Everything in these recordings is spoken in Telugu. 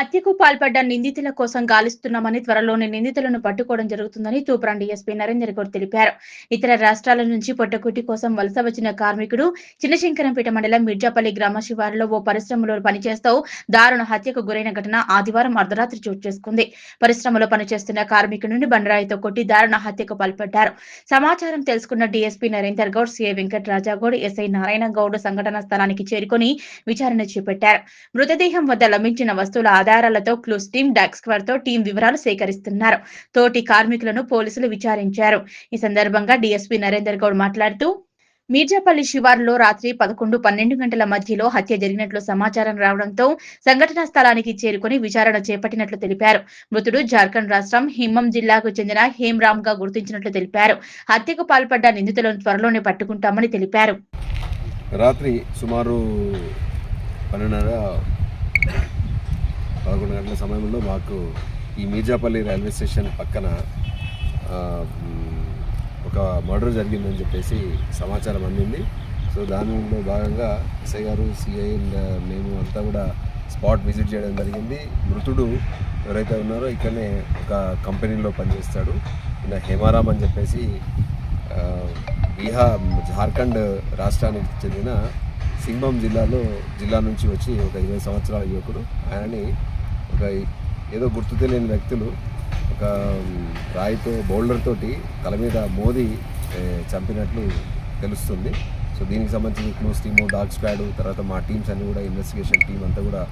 హత్యకు పాల్పడ్డ నిందితుల కోసం గాలిస్తున్నామని త్వరలోనే నిందితులను పట్టుకోవడం జరుగుతుందని తూప్రాన్ డీఎస్పీ నరేందర్ గౌడ్ తెలిపారు. ఇతర రాష్ట్రాల నుంచి పొట్టకుట్టి కోసం వలస వచ్చిన కార్మికుడు చిన్నశంకరంపేట మండలం మిర్జాపల్లి గ్రామ శివారులో ఓ పరిశ్రమలో పనిచేస్తూ దారుణ హత్యకు గురైన ఘటన ఆదివారం అర్ధరాత్రి చోటు చేసుకుంది. పరిశ్రమలో పనిచేస్తున్న కార్మికుడిని బండరాయితో కొట్టి దారుణ హత్యకు పాల్పడ్డారు. సమాచారం తెలుసుకున్న DSP Narender Goud, CI Venkatarajagoud, SI Narayana Goud సంఘటనా స్థలానికి చేరుకుని విచారణ చేపట్టారు. మృతదేహం వద్ద లభించిన వస్తువుల ఆధారాలతో క్లూస్ టీమ్, డాగ్ స్క్వాడ్ తో టీం వివరాలు సేకరిస్తున్నారు. తోటి కార్మికులను పోలీసులు విచారించారు. ఈ సందర్భంగా డీఎస్పీ నరేందర్ గౌడ్ మాట్లాడుతూ మీర్జాపల్లి శివారులో రాత్రి 11-12 గంటల మధ్యలో హత్య జరిగినట్లు సమాచారం రావడంతో సంఘటనా స్థలానికి చేరుకుని విచారణ చేపట్టినట్లు తెలిపారు. మృతుడు జార్ఖండ్ రాష్ట్రం ఖమ్మం జిల్లాకు చెందిన హేమ్రామ్ గా గుర్తించినట్లు తెలిపారు. హత్యకు పాల్పడ్డ నిందితులను త్వరలోనే పట్టుకుంటామని తెలిపారు. రాత్రి సుమారు 11 గంటల సమయంలో మాకు ఈ మీర్జాపల్లి రైల్వే స్టేషన్ పక్కన ఒక మర్డర్ జరిగిందని చెప్పేసి సమాచారం అందింది. సో దానిలో భాగంగా ఎస్ఐ గారు, సిఐ, మేము అంతా కూడా స్పాట్ విజిట్ చేయడం జరిగింది. మృతుడు ఎవరైతే ఉన్నారో ఇక్కడనే ఒక కంపెనీలో పనిచేస్తాడు. ఈయన హేమారామ్ అని చెప్పేసి జార్ఖండ్ రాష్ట్రానికి చెందిన ఖమ్మం జిల్లా నుంచి వచ్చి ఒక 20 సంవత్సరాల యువకుడు. ఆయనని ఒక ఏదో గుర్తు తెలియని వ్యక్తులు ఒక రాయితో, బౌల్డర్ తోటి తల మీద మోదీ చంపినట్లు తెలుస్తుంది. సో దీనికి సంబంధించి క్లూస్ టీము, డాగ్ స్క్వాడ్, తర్వాత మా టీమ్స్ అన్నీ కూడా ఇన్వెస్టిగేషన్ టీం అంతా కూడా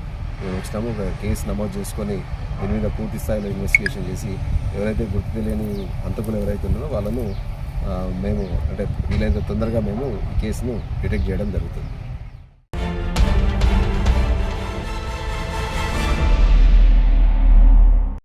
మేము వచ్చినాము. ఒక కేసు నమోదు చేసుకొని దీని మీద పూర్తి స్థాయిలో ఇన్వెస్టిగేషన్ చేసి ఎవరైతే గుర్తు తెలియని హంతకులు ఎవరైతే ఉన్నారో వాళ్ళను మేము వీలైనంత తొందరగా మేము ఈ కేసును డిటెక్ట్ చేయడం జరుగుతుంది.